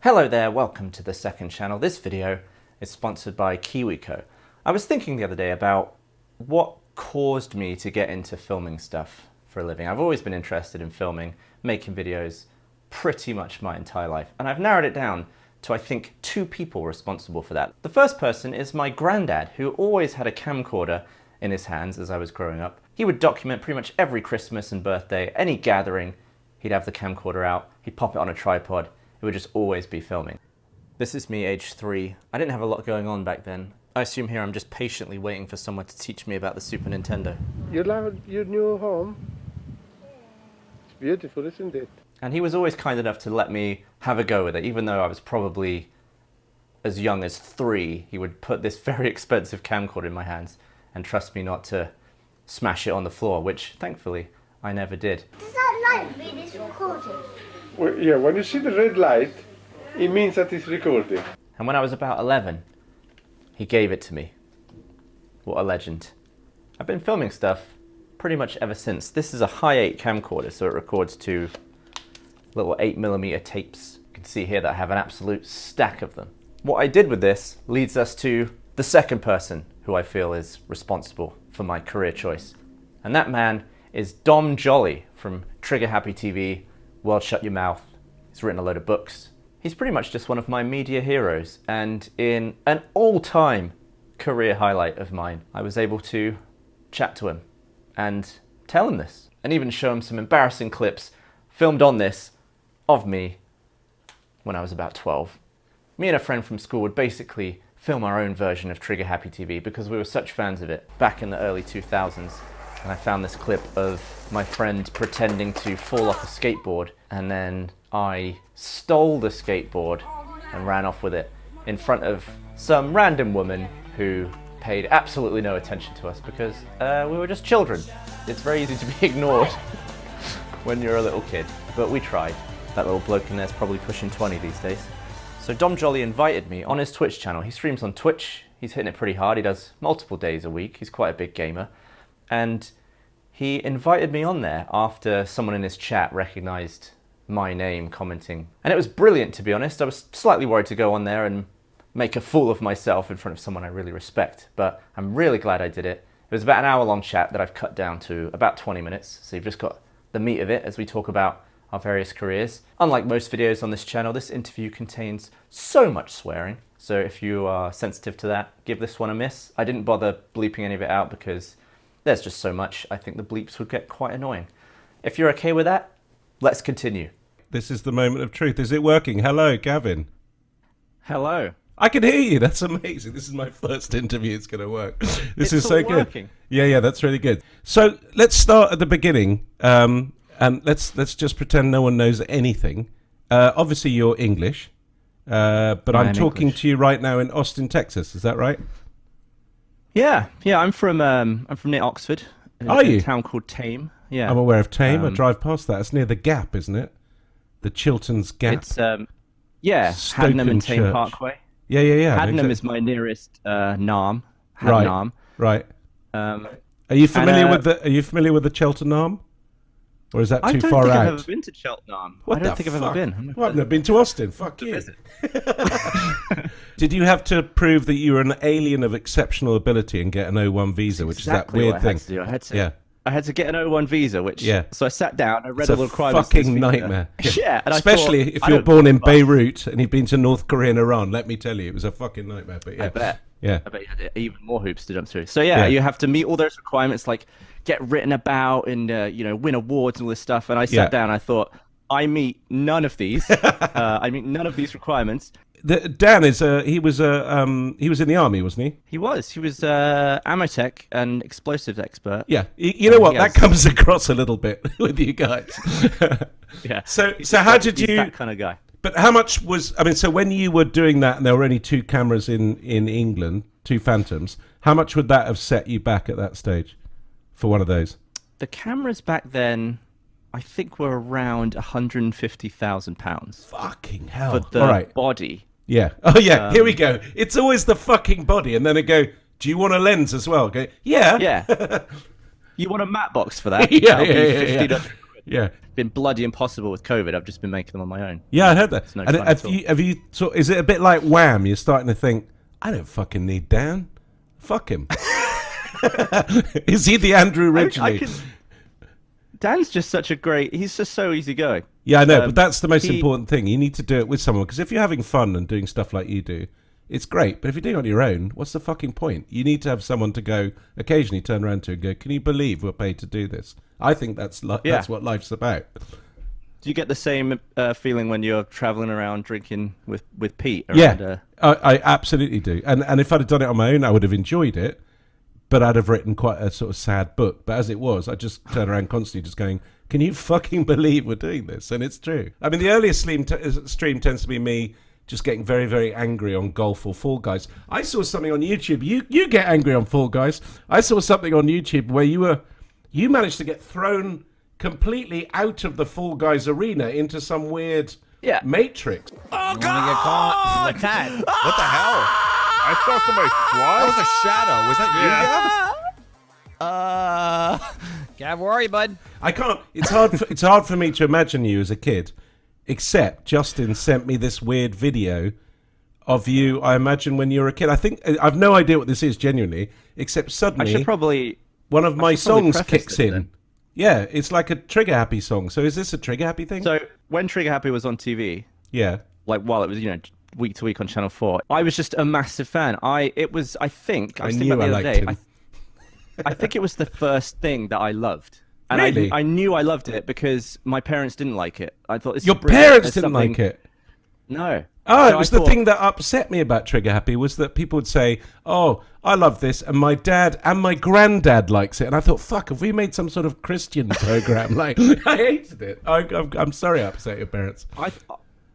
Hello there, welcome to the second channel. This video is sponsored by KiwiCo. I was thinking the other day about what caused me to get into filming stuff for a living. I've always been interested in filming, making videos pretty much my entire life. And I've narrowed it down to, I think, two people responsible for that. The first person is my granddad, who always had a camcorder in his hands as I was growing up. He would document pretty much every Christmas and birthday, any gathering, he'd have the camcorder out, he'd pop it on a tripod. It would just always be filming. This is me, age 3. I didn't have a lot going on back then. I assume here I'm just patiently waiting for someone to teach me about the Super Nintendo. You love your new home? It's beautiful, isn't it? And he was always kind enough to let me have a go with it, even though I was probably as young as 3. He would put this very expensive camcorder in my hands and trust me not to smash it on the floor, which thankfully I never did. Does that light mean it's recording? Well, yeah, when you see the red light, it means that it's recording. And when I was about 11, he gave it to me. What a legend. I've been filming stuff pretty much ever since. This is a Hi8 camcorder, so it records to little 8mm tapes. You can see here that I have an absolute stack of them. What I did with this leads us to the second person who I feel is responsible for my career choice. And that man is Joly from Trigger Happy TV, World Shut Your Mouth. He's written a load of books. He's pretty much just one of my media heroes, and in an all-time career highlight of mine, I was able to chat to him and tell him this, and even show him some embarrassing clips filmed on this of me when I was about 12. Me and a friend from school would basically film our own version of Trigger Happy TV because we were such fans of it back in the early 2000s. And I found this clip of my friend pretending to fall off a skateboard, and then I stole the skateboard and ran off with it in front of some random woman who paid absolutely no attention to us because we were just children. It's very easy to be ignored when you're a little kid, but we tried. That little bloke in there's probably pushing 20 these days. So Joly invited me on his Twitch channel. He streams on Twitch. He's hitting it pretty hard. He does multiple days a week. He's quite a big gamer. And he invited me on there after someone in his chat recognized my name commenting. And it was brilliant, to be honest. I was slightly worried to go on there and make a fool of myself in front of someone I really respect, but I'm really glad I did it. It was about an hour-long chat that I've cut down to about 20 minutes, so you've just got the meat of it as we talk about our various careers. Unlike most videos on this channel, this interview contains so much swearing, so if you are sensitive to that, give this one a miss. I didn't bother bleeping any of it out because there's just so much. I think the bleeps would get quite annoying. If you're okay with that, let's continue. This is the moment of truth. Is it working? Hello, Gavin. Hello. I can hear you. That's amazing. This is my first interview. It's going to work. This is so good. Working. Yeah, that's really good. So let's start at the beginning, and let's just pretend no one knows anything. Obviously, you're English, but I'm talking to you right now in Austin, Texas. Is that right? Yeah. I'm from near Oxford. Are you? A town called Tame. Yeah. I'm aware of Tame. I drive past that. It's near the Gap, isn't it? The Chilterns Gap. It's Haddenham and Tame Church. Parkway. Yeah. Haddenham Exactly. is my nearest Naam. Right. Haddenham. Right. Um, Are you familiar with the Cheltenham Arm? Or is that too far I don't think out? I've ever been to Cheltenham. I don't think I've ever been. Well, I've never been to Austin. Fuck you. Did you have to prove that you were an alien of exceptional ability and get an O1 visa, which exactly is that weird thing? I had to get an O1 visa, which so I sat down, I read It's all the requirements. fucking nightmare. Yeah, and especially if you're born in Beirut and you've been to North Korea and Iran. Let me tell you, it was a fucking nightmare. But yeah, I bet. Yeah, I bet you had even more hoops to jump through. So you have to meet all those requirements, like get written about and win awards and all this stuff. And I sat down, and I thought, I meet none of these. I meet none of these requirements. Dan is he was in the army, wasn't he? He was ammo tech and explosives expert. Yeah, you know what? That comes across a little bit with you guys. Yeah. So how did you? That kind of guy. But how much was? I mean, so when you were doing that, and there were only 2 cameras in England, 2 Phantoms. How much would that have set you back at that stage for one of those? The cameras back then, I think, were around £150,000. Fucking hell! For the body. Yeah. Oh yeah. Here we go. It's always the fucking body, and then they go, "Do you want a lens as well?" Okay. Yeah. Yeah. You want a matte box for that? Yeah. $50. Yeah. been bloody impossible with COVID. I've just been making them on my own. Yeah, I heard that. It's no And fun at all. have you sort? Is it a bit like Wham? You're starting to think, I don't fucking need Dan. Fuck him. Is he the Andrew Ridgely? Dan's just such a great. He's just so easygoing. Yeah, I know, but that's the most important thing. You need to do it with someone, because if you're having fun and doing stuff like you do, it's great. But if you're doing it on your own, what's the fucking point? You need to have someone to go, occasionally turn around to and go, can you believe we're paid to do this? I think that's what life's about. Do you get the same feeling when you're traveling around drinking with Pete? Yeah, I absolutely do. And if I'd have done it on my own, I would have enjoyed it, but I'd have written quite a sort of sad book. But as it was, I just turned around constantly just going, can you fucking believe we're doing this? And it's true. I mean, the earliest stream tends to be me just getting very, very angry on golf or Fall Guys. I saw something on YouTube. You get angry on Fall Guys. I saw something on YouTube where you managed to get thrown completely out of the Fall Guys arena into some weird matrix. Oh, God! Get caught like that. What the hell? I saw somebody fly. That was a shadow. Was that you, Gav? Gav, where are you, bud? I can't. It's hard for me to imagine you as a kid, except Justin sent me this weird video of you. I imagine when you were a kid. I think I've no idea what this is genuinely, except suddenly one of my songs kicks in. Then. Yeah, it's like a Trigger Happy song. So is this a Trigger Happy thing? So when Trigger Happy was on TV, like while it was week to week on Channel 4, I was just a massive fan. I was thinking about the other day. I think it was the first thing that I loved. And really? I knew I loved it because my parents didn't like it. I thought your parents didn't like it. No. Oh, so it was the thing that upset me about Trigger Happy was that people would say, "Oh, I love this," and my dad and my granddad likes it, and I thought, "Fuck, have we made some sort of Christian program?" Like, I hated it. I'm sorry, I upset your parents.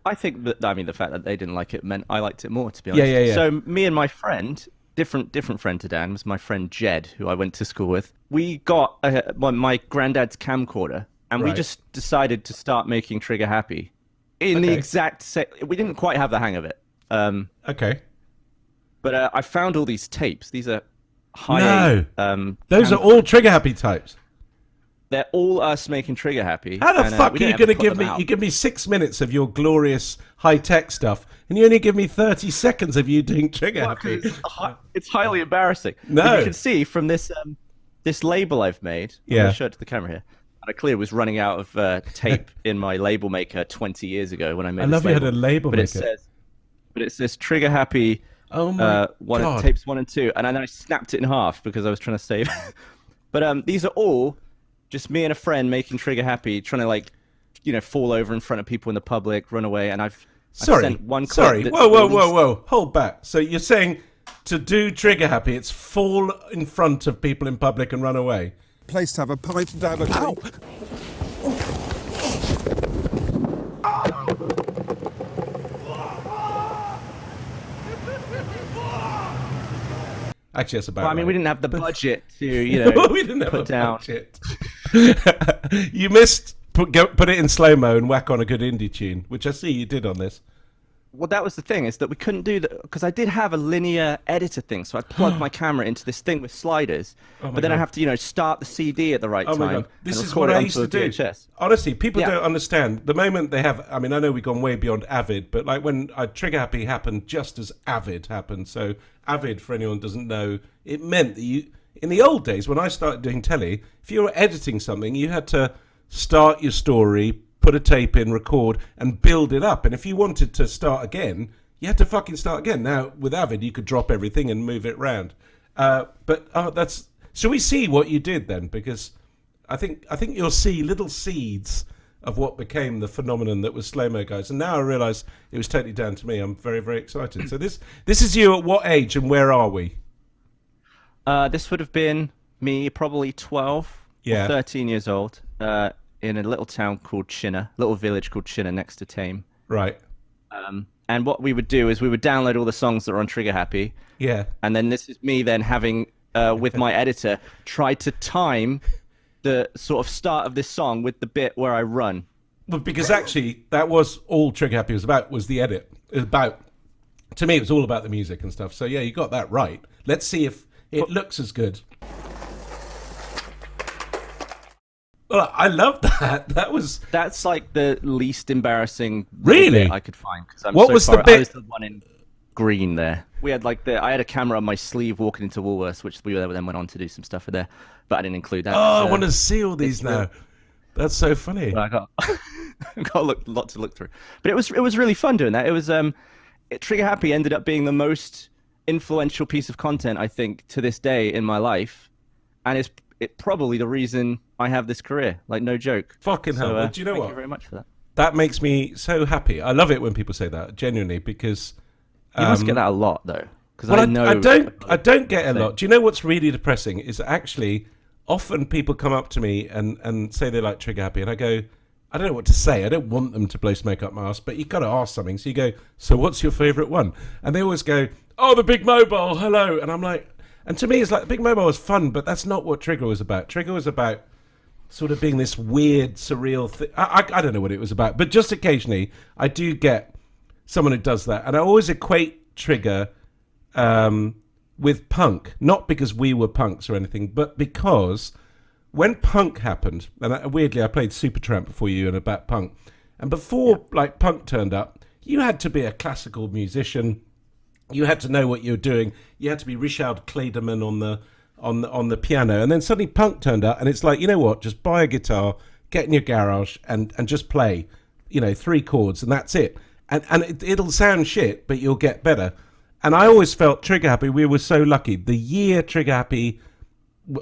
I think that the fact that they didn't like it meant I liked it more. To be honest. Yeah. So me and my friend, different friend to Dan, was my friend Jed, who I went to school with. We got my granddad's camcorder, and we just decided to start making Trigger Happy. In the exact same, we didn't quite have the hang of it. Okay. But I found all these tapes. These are high. No. Those are all Trigger Happy types. They're all us making Trigger Happy. How the fuck are you going to give me? You give me 6 minutes of your glorious high tech stuff, and you only give me 30 seconds of you doing Trigger Happy. It's highly embarrassing. No. But you can see from this this label I've made. I'm going to show it to the camera here. I clearly was running out of tape in my label maker 20 years ago when I made. I love you had a label maker. But it says Trigger Happy. Oh my God. Tapes 1 and 2, and then I snapped it in half because I was trying to save. But these are all just me and a friend making Trigger Happy, trying to fall over in front of people in the public, run away, and I've sent one clip. Sorry, whoa, hold back. So you're saying to do Trigger Happy, it's fall in front of people in public and run away? Place to have a pint down a tape. Actually, that's about. Well, I mean, we didn't have the budget to, we didn't have put a down. Budget. You missed put it in slow-mo and whack on a good indie tune, which I see you did on this. Well, that was the thing, is that we couldn't do that because I did have a linear editor thing, so I'd plug my camera into this thing with sliders, but then I have to, start the CD at the right time. My God. This is what I used to do. Honestly, people don't understand. The moment they have, I mean, I know we've gone way beyond Avid, but like when Trigger Happy happened just as Avid happened. So Avid, for anyone who doesn't know, it meant that in the old days when I started doing telly, if you were editing something, you had to start your story, put a tape in, record, and build it up. And if you wanted to start again, you had to fucking start again. Now, with Avid, you could drop everything and move it around. Shall we see what you did then? Because I think you'll see little seeds of what became the phenomenon that was Slow-Mo Guys. And now I realise it was totally down to me. I'm very, very excited. So this is you at what age and where are we? This would have been me probably 12 or 13 years old. In a little town called Chinner, little village called Chinner next to Tame. Right. And what we would do is we would download all the songs that are on Trigger Happy. Yeah. And then this is me then having, with my editor, try to time the sort of start of this song with the bit where I run. Well, because actually that was all Trigger Happy was about, was the edit. To me, it was all about the music and stuff. So yeah, you got that right. Let's see if it looks as good. Well, I love that. That was That's like the least embarrassing Really? bit I could find. 'Cause I'm What so was the far, I bit- was the one in green there. We had like I had a camera on my sleeve walking into Woolworths, which we then went on to do some stuff with there, but I didn't include that. Oh, I So want to see all these now. That's so funny. I got I've got a lot to look through. But it was really fun doing that. It was Trigger Happy ended up being the most influential piece of content I think to this day in my life, and it's probably the reason I have this career. Like, no joke. Fucking hell. Well, do you know thank what? you very much for that. That makes me so happy. I love it when people say that, genuinely, because You must get that a lot though, because well, I know I don't get a lot. Do you know what's really depressing is actually often people come up to me and say they like Trigger Happy, and I go, I don't know what to say. I don't want them to blow smoke up my ass, but you got to ask something. So you go, so what's your favourite one? And they always go, oh, the Big Mobile, hello. And I'm like, and to me it's like, the Big Mobile was fun, but that's not what Trigger was about. Trigger was about sort of being this weird, surreal thing. I don't know what it was about, but just occasionally I do get someone who does that. And I always equate Trigger with punk, not because we were punks or anything, but because when punk happened, and weirdly I played Supertramp before you and about punk, and before like punk turned up, you had to be a classical musician, you had to know what you were doing, you had to be Richard Clayderman on the piano, and then suddenly punk turned up, and it's like, you know what, just buy a guitar, get in your garage, and just play, 3 chords, and that's it. And it'll sound shit, but you'll get better. And I always felt Trigger Happy, we were so lucky. The year Trigger Happy,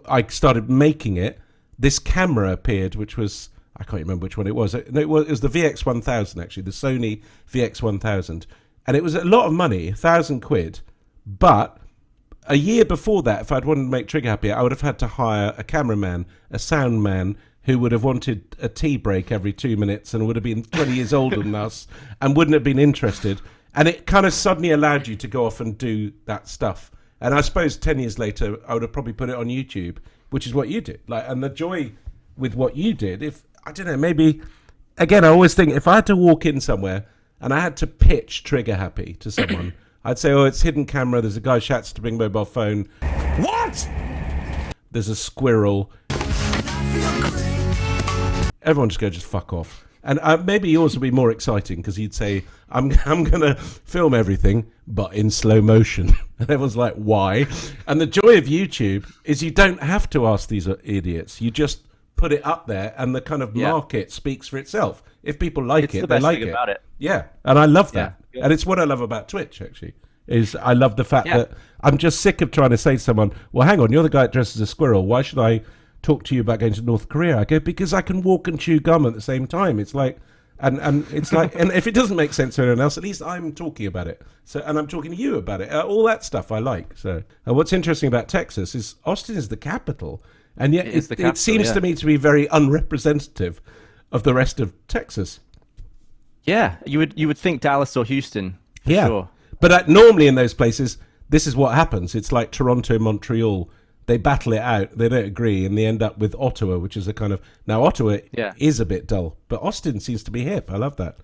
I started making it, this camera appeared, which was, I can't remember which one it was. It was the VX1000, actually, the Sony VX1000. And it was a lot of money, £1,000, but a year before that, if I'd wanted to make Trigger Happy, I would have had to hire a cameraman, a sound man, who would have wanted a tea break every 2 minutes and would have been 20 years older than us and wouldn't have been interested. And it kind of suddenly allowed you to go off and do that stuff. And I suppose 10 years later, I would have probably put it on YouTube, which is what you did. And the joy with what you did, I don't know, maybe, again, I always think if I had to walk in somewhere and I had to pitch Trigger Happy to someone, I'd say, oh, it's hidden camera, there's a guy shouts to bring mobile phone. What? There's a squirrel. Everyone just fuck off. And maybe yours would be more exciting because you'd say, I'm going to film everything, but in slow motion. And everyone's like, why? And the joy of YouTube is you don't have to ask these idiots. You just put it up there and the kind of market speaks for itself. If people like it, they like it. About it. Yeah, and I love that. Yeah. And it's what I love about Twitch, actually, is I love the fact that I'm just sick of trying to say to someone, well, hang on, you're the guy that dresses as a squirrel. Why should I talk to you about going to North Korea? I go, because I can walk and chew gum at the same time. It's like, and it's like, and if it doesn't make sense to anyone else, at least I'm talking about it. So, and I'm talking to you about it. All that stuff I like. So, what's interesting about Texas is Austin is the capital, and yet it seems to me to be very unrepresentative of the rest of Texas. Yeah, you would think Dallas or Houston. For sure. But normally in those places, this is what happens. It's like Toronto, Montreal. They battle it out. They don't agree, and they end up with Ottawa, which is a kind of... Now, Ottawa is a bit dull, but Austin seems to be hip. I love that.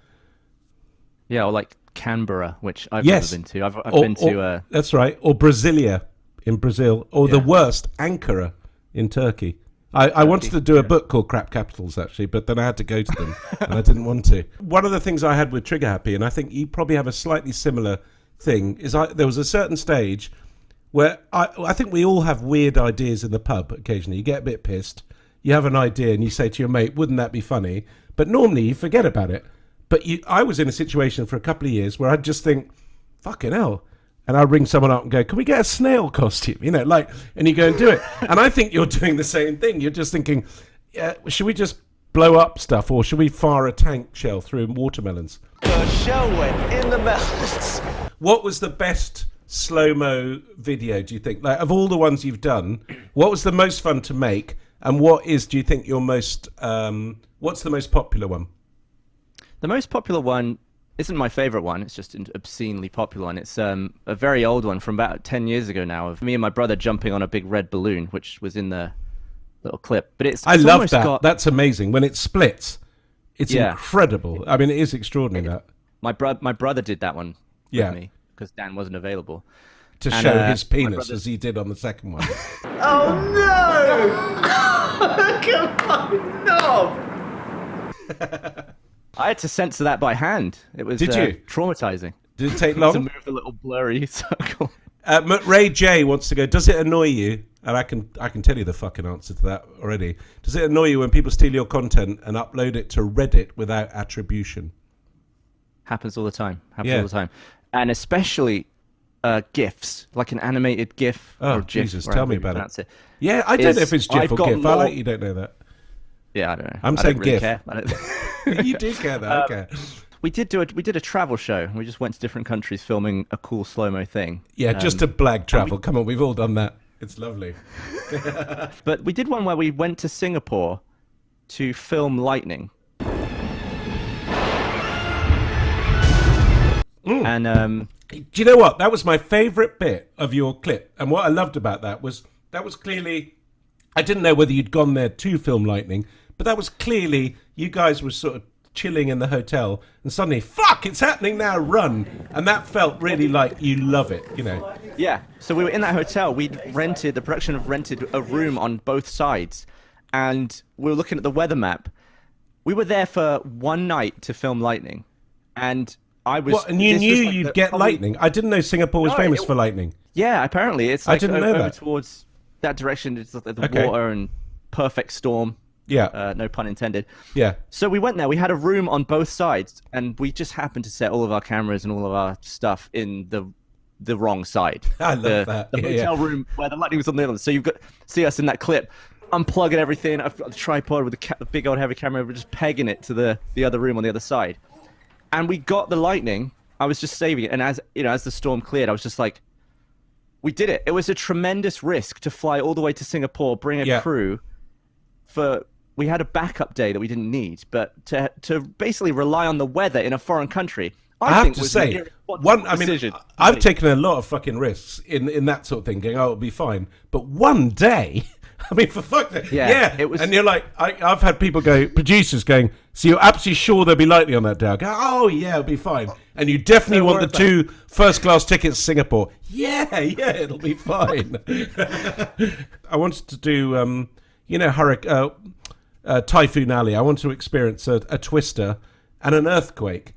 Yeah, or like Canberra, which I've never been to. I've been to... That's right. Or Brasilia in Brazil. Or the worst, Ankara in Turkey. I wanted to do a book called Crap Capitals, actually, but then I had to go to them, and I didn't want to. One of the things I had with Trigger Happy, and I think you probably have a slightly similar thing, is there was a certain stage where I think we all have weird ideas in the pub occasionally. You get a bit pissed, you have an idea, and you say to your mate, wouldn't that be funny? But normally you forget about it. But I was in a situation for a couple of years where I'd just think, fucking hell. And I'd ring someone up and go, can we get a snail costume? And you go and do it. And I think you're doing the same thing. You're just thinking, should we just blow up stuff, or should we fire a tank shell through watermelons? The shell went in the melons. What was the best slow-mo video, do you think? Like, of all the ones you've done, what was the most fun to make, and do you think, your most what's the most popular one? The most popular one isn't my favorite one. It's just an obscenely popular one. It's a very old one from about 10 years ago now, of me and my brother jumping on a big red balloon, which was in the little clip. But I love that. That's amazing. When it splits, it's incredible. I mean, it is extraordinary. My brother did that one with me, because Dan wasn't available. to And, show his my penis brother- as he did on the second one. Oh no! Come on, no! I had to censor that by hand. It was Did you? traumatizing. Did it take To long? move the little blurry circle. Ray J wants to go. Does it annoy you? And I can tell you the fucking answer to that already. Does it annoy you when people steal your content and upload it to Reddit without attribution? Happens all the time. Happens Yeah. all the time. And especially GIFs, like an animated GIF. Oh, or GIF, Jesus, whatever tell me you about it. pronounce it. Yeah, I don't know if it's GIF I've or got GIF. I more- like you don't know that. Yeah, I don't know. I'm I saying don't really GIF. care. I don't- You do care though. Okay. we did a travel show. We just went to different countries filming a cool slow-mo thing. Yeah, just to blag travel. Come on, we've all done that. It's lovely. But we did one where we went to Singapore to film lightning. And Do you know what? That was my favourite bit of your clip. And what I loved about that was clearly, I didn't know whether you'd gone there to film lightning, but that was clearly, you guys were sort of chilling in the hotel and suddenly, fuck, it's happening now, run. And that felt really like you love it, you know. yeah, so we were in that hotel. The production have rented a room on both sides. And we were looking at the weather map. We were there for one night to film lightning. And I was... What, and you this knew was like you'd the- get probably- lightning? I didn't know Singapore was No, famous it- for lightning. Yeah, apparently. It's I like didn't know over that. towards that direction. It's like the Okay. water and perfect storm. Yeah, No pun intended. yeah. So we went there. We had a room on both sides, and we just happened to set all of our cameras and all of our stuff in the wrong side. I love that. The Yeah, hotel room where the lightning was on the other. So you've got see us in that clip, unplugging everything. I've got the tripod with the big old heavy camera. We're just pegging it to the other room on the other side, and we got the lightning. I was just saving it, and as you know, as the storm cleared, I was just like, we did it. It was a tremendous risk to fly all the way to Singapore, bring a Yeah. crew. We had a backup day that we didn't need, but to basically rely on the weather in a foreign country, I have think to was say, an irresponsible decision. I've taken a lot of fucking risks in that sort of thing, going, oh, it'll be fine. But one day, I mean, for fuck's sake, Yeah, it was- And you're like, I've had people go, producers going, so you're absolutely sure there'll be lightning on that day? I go, oh, yeah, it'll be fine. And you definitely Don't want worry the 2 first-class tickets to Singapore. Yeah, it'll be fine. I wanted to do, Typhoon Alley. I want to experience a twister and an earthquake.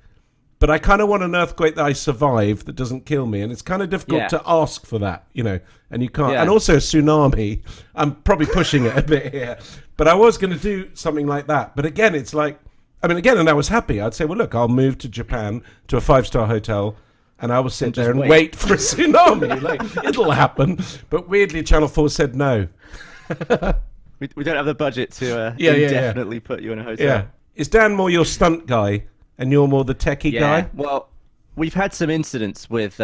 But I kind of want an earthquake that I survive that doesn't kill me, and it's kind of difficult Yeah. to ask for that, you know. And you can't. Yeah. And also a tsunami. I'm probably pushing it a bit here, but I was going to do something like that. But again, it's like, and I was happy. I'd say, well, look, I'll move to Japan to a 5-star hotel, and I will sit there and wait for a tsunami. Like it'll happen. But weirdly, Channel 4 said no. We don't have the budget to Yeah. indefinitely put you in a hotel. Yeah. Is Dan more your stunt guy, and you're more the techie guy? Well, we've had some incidents with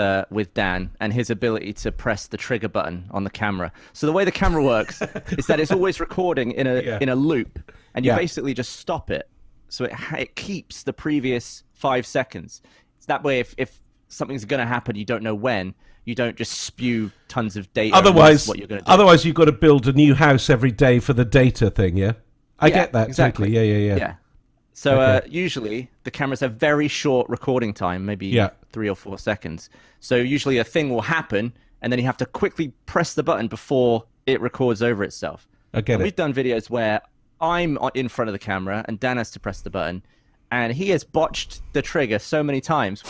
Dan and his ability to press the trigger button on the camera. So the way the camera works is that it's always recording in a loop, and you Yeah. basically just stop it, so it keeps the previous 5 seconds. It's that way, if something's going to happen, you don't know when. You don't just spew tons of data. and miss what you're going to do. Otherwise, you've got to build a new house every day for the data thing. Yeah, I Yeah, get that exactly. totally. Yeah. Yeah. So Okay. usually the cameras have very short recording time, maybe Yeah. 3 or 4 seconds. So usually a thing will happen, and then you have to quickly press the button before it records over itself. I get And it. we've done videos where I'm in front of the camera and Dan has to press the button, and he has botched the trigger so many times.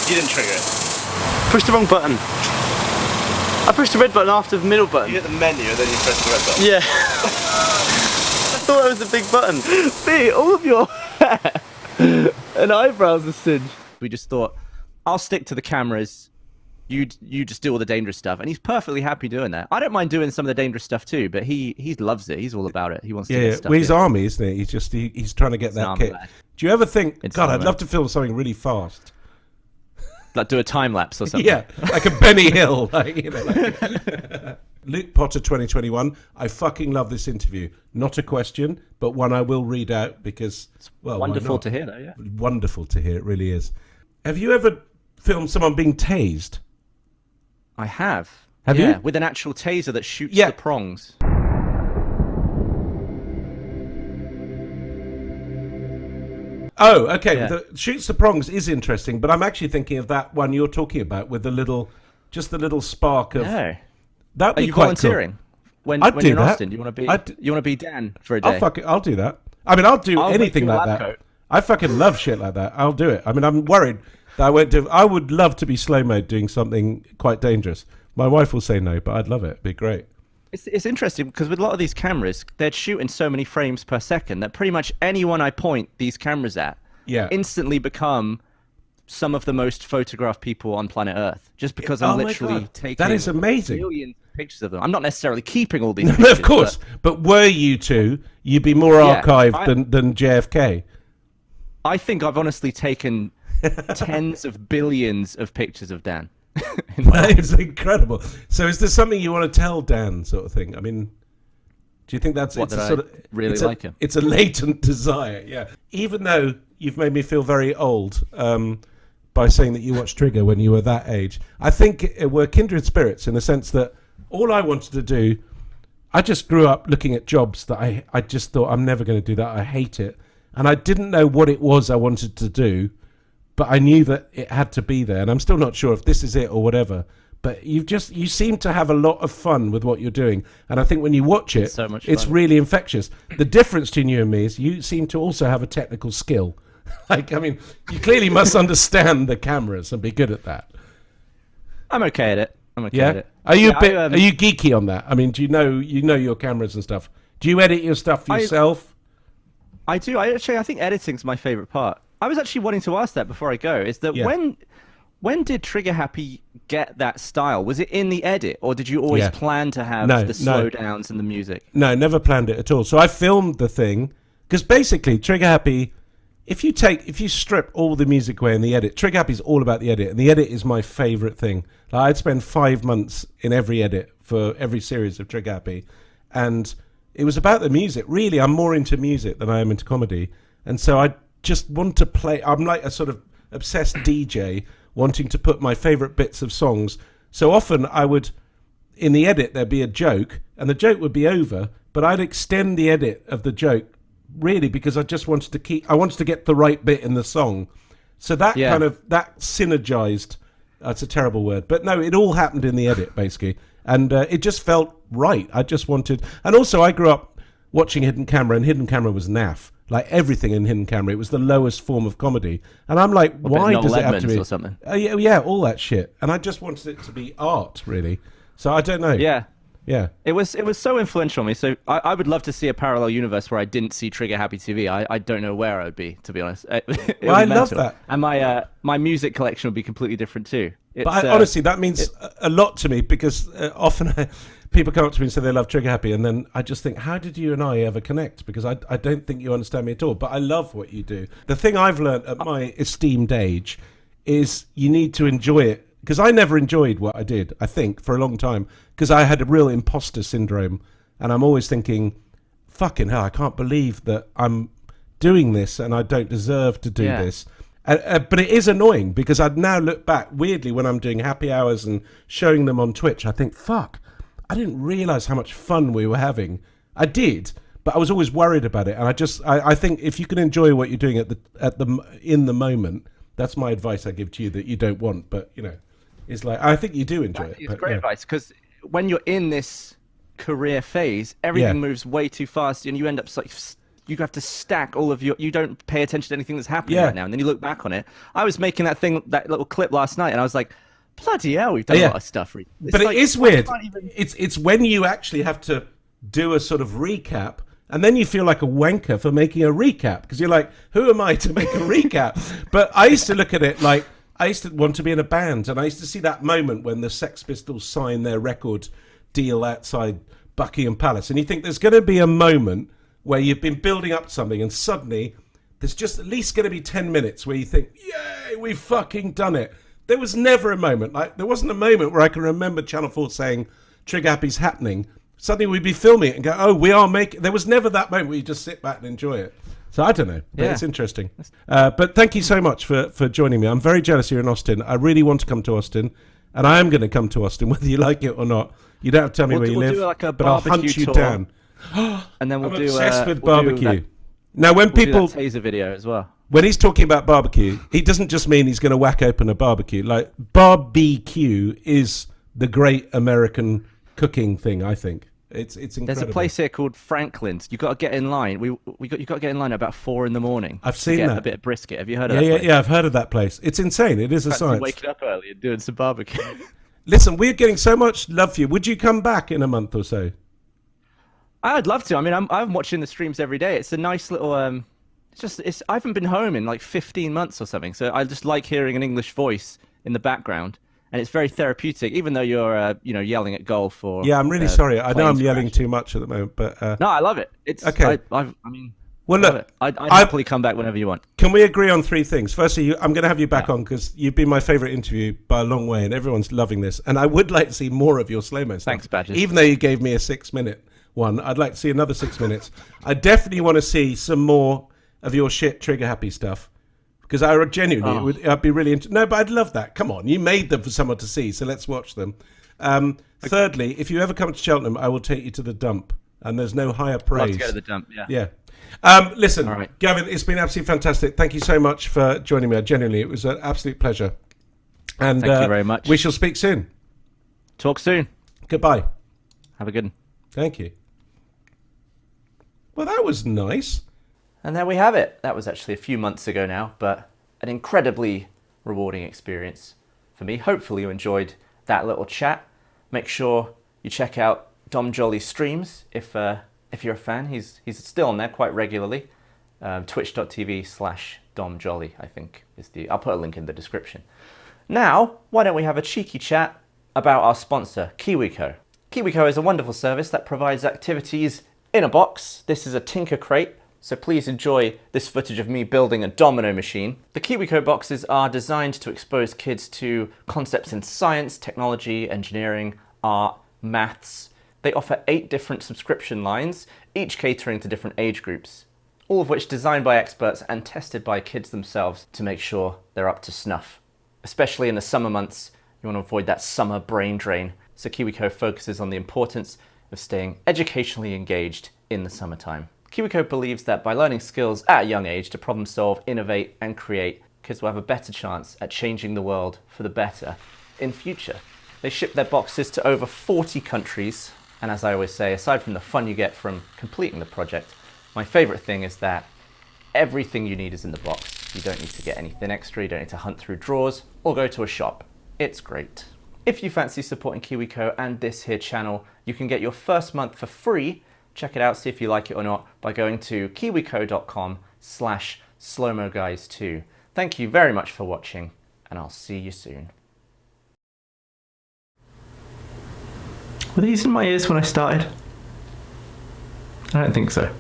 You didn't trigger it. Push the wrong button. I pushed the red button after the middle button. You hit the menu and then you press the red button. Yeah. I thought that was the big button. Me, all of your hair and eyebrows are singed. We just thought, I'll stick to the cameras. You just do all the dangerous stuff, and he's perfectly happy doing that. I don't mind doing some of the dangerous stuff too, but he loves it. He's all about it. He wants to Yeah, get stuff. well, he's in. army, isn't he? He's trying to get an that army kit. lad. Do you ever think, It's God, an I'd army love lad. to film something really fast? Like do a time lapse or something. Yeah, like a Benny Hill, like, you know. Like. Luke Potter 2021. I fucking love this interview. Not a question, but one I will read out because, well, why Wonderful not? to hear, though. Yeah. Wonderful to hear. It really is. Have you ever filmed someone being tased? I have. Have yeah, you? with an actual taser that shoots Yeah. the prongs. Oh, okay. Yeah. The Shoots the Prongs is interesting, but I'm actually thinking of that one you're talking about with the little spark of. No. That'd Are be you quite volunteering? cool. When I'd you're do in that. Austin, you want to be I'd- you want to be Dan for a day? I'll do that. I mean, I'll do I'll make anything you a like lab that. coat. I fucking love shit like that. I'll do it. I mean, I'm worried that I won't do. I would love to be slow-mo doing something quite dangerous. My wife will say no, but I'd love it. It'd be great. It's interesting because with a lot of these cameras, they're shooting so many frames per second that pretty much anyone I point these cameras at Yeah. instantly become some of the most photographed people on planet Earth. Just because Oh I'm my literally God. taking That is amazing. millions of pictures of them. I'm not necessarily keeping all these No, pictures. of course. But were you to, you'd be more Yeah, archived than JFK. I think I've honestly taken tens of billions of pictures of Dan. That is incredible. So, is there something you want to tell Dan, sort of thing? I mean, do you think that's What, it's that a sort I of really it's like a, him? It's a latent desire, yeah. Even though you've made me feel very old by saying that you watched Trigger when you were that age, I think we're kindred spirits in the sense that all I wanted to do, I just grew up looking at jobs that I just thought I'm never going to do that. I hate it, and I didn't know what it was I wanted to do. But I knew that it had to be there, and I'm still not sure if this is it or whatever. But you seem to have a lot of fun with what you're doing, and I think when you watch it, so much it's fun. really infectious. The difference between you and me is you seem to also have a technical skill. Like, I mean, you clearly must understand the cameras and be good at that. I'm okay at it. I'm okay Yeah, at it. are you Yeah, a bit? I, Are you geeky on that? I mean, do you know your cameras and stuff? Do you edit your stuff yourself? I do. I think editing's my favorite part. I was actually wanting to ask that before I go. Is that Yeah. when did Trigger Happy get that style? Was it in the edit, or did you always Yeah. plan to have No, the no. slowdowns and the music? No, never planned it at all. So I filmed the thing because basically Trigger Happy, if you strip all the music away in the edit, Trigger Happy is all about the edit, and the edit is my favorite thing. Like, I'd spend 5 months in every edit for every series of Trigger Happy, and it was about the music. Really, I'm more into music than I am into comedy, and so I just want to play. I'm like a sort of obsessed DJ wanting to put my favorite bits of songs. So often I would, in the edit, there'd be a joke and the joke would be over, but I'd extend the edit of the joke really because I just wanted to get the right bit in the song. So that Yeah. that synergized, that's a terrible word, but no, it all happened in the edit basically. And it just felt right. I just wanted, and also I grew up watching Hidden Camera, and Hidden Camera was naff. Like everything in Hidden Camera, it was the lowest form of comedy. And I'm like, why Noel does it have to Edmonds be or something? yeah, all that shit. And I just wanted it to be art, really. So I don't know. Yeah. Yeah. It was so influential on me. So I would love to see a parallel universe where I didn't see Trigger Happy TV. I don't know where I would be, to be honest. It would be I love mental. that. And my music collection would be completely different too. But honestly, that means a lot to me because often people come up to me and say they love Trigger Happy, and then I just think, how did you and I ever connect? Because I don't think you understand me at all. But I love what you do. The thing I've learned at my esteemed age is you need to enjoy it. Because I never enjoyed what I did, I think, for a long time. Because I had a real imposter syndrome. And I'm always thinking, fucking hell, I can't believe that I'm doing this and I don't deserve to do this. But it is annoying because I'd now look back, weirdly, when I'm doing happy hours and showing them on Twitch, I think, fuck, I didn't realise how much fun we were having. I did, but I was always worried about it. And I think if you can enjoy what you're doing in the moment, that's my advice I give to you that you don't want. But, you know, it's like, I think you do enjoy it. It's But, great yeah. advice because when you're in this career phase, everything moves way too fast, and you end up like you have to stack all of you don't pay attention to anything that's happening right now, and then you look back on it. I was making that little clip last night, and I was like, bloody hell, we've done a lot of stuff. But it is weird. It's when you actually have to do a sort of recap, and then you feel like a wanker for making a recap because you're like, who am I to make a recap? But I used to look at it like I used to want to be in a band, and I used to see that moment when the Sex Pistols sign their record deal outside Buckingham Palace, and you think there's going to be a moment where you've been building up something, and suddenly there's just at least going to be 10 minutes where you think, yay, we've fucking done it. There was never a moment, like there wasn't a moment where I can remember Channel 4 saying, Trigger Happy's happening. Suddenly we'd be filming it and go, oh, we are making... There was never that moment where you just sit back and enjoy it. So I don't know, but it's interesting. But thank you so much for joining me. I'm very jealous you're in Austin. I really want to come to Austin, and I am going to come to Austin, whether you like it or not. You don't have to tell me where you live, do like a but I'll hunt barbecue you tour. down. And then we'll I'm do obsessed with we'll barbecue. do that, Now, when we'll do people... that taser video as well. when he's talking about barbecue, he doesn't just mean he's going to whack open a barbecue. Like, barbecue is the great American cooking thing, I think. It's incredible. There's a place here called Franklin's. You got to get in line. You got to get in line at about 4 a.m. I've seen to get that. a bit of brisket. Have you heard of that? Yeah. I've heard of that place. It's insane. It is a science. Waking up early and doing some barbecue. Listen, we're getting so much love for you. Would you come back in a month or so? I'd love to. I mean, I'm watching the streams every day. It's a nice little. I haven't been home in like 15 months or something, so I just like hearing an English voice in the background. And it's very therapeutic, even though you're, yelling at golf or. Yeah, I'm really sorry. I know I'm yelling crash. too much at the moment, but. No, I love it. It's okay. Well, look, I'd happily come back whenever you want. Can we agree on 3 things? Firstly, I'm going to have you back on because you've been my favourite interview by a long way, and everyone's loving this. And I would like to see more of your slow-mo stuff. Thanks, Badger. Even though you gave me a 6-minute one, I'd like to see another 6 minutes. I definitely want to see some more of your shit trigger-happy stuff. Because I genuinely, I'd be really into. No, but I'd love that. Come on, you made them for someone to see, so let's watch them. Thirdly, if you ever come to Cheltenham, I will take you to the dump, and there's no higher praise. Love to go to the dump. Yeah. Yeah. Listen, All right. Gavin, it's been absolutely fantastic. Thank you so much for joining me. Genuinely, it was an absolute pleasure. And thank you very much. We shall speak soon. Talk soon. Goodbye. Have a good one. Thank you. Well, that was nice. And there we have it. That was actually a few months ago now, but an incredibly rewarding experience for me. Hopefully you enjoyed that little chat. Make sure you check out Dom Joly's streams if you're a fan. He's still on there quite regularly. Twitch.tv/Dom Joly, I think is I'll put a link in the description. Now, why don't we have a cheeky chat about our sponsor, KiwiCo. KiwiCo is a wonderful service that provides activities in a box. This is a Tinker Crate. So please enjoy this footage of me building a domino machine. The KiwiCo boxes are designed to expose kids to concepts in science, technology, engineering, art, maths. They offer 8 different subscription lines, each catering to different age groups, all of which designed by experts and tested by kids themselves to make sure they're up to snuff. Especially in the summer months, you want to avoid that summer brain drain. So KiwiCo focuses on the importance of staying educationally engaged in the summertime. KiwiCo believes that by learning skills at a young age to problem solve, innovate and create, kids will have a better chance at changing the world for the better in future. They ship their boxes to over 40 countries, and as I always say, aside from the fun you get from completing the project, my favourite thing is that everything you need is in the box. You don't need to get anything extra, you don't need to hunt through drawers or go to a shop. It's great. If you fancy supporting KiwiCo and this here channel, you can get your first month for free. Check it out, see if you like it or not, by going to kiwico.com/slomoguys2. Thank you very much for watching, and I'll see you soon. Were these in my ears when I started? I don't think so.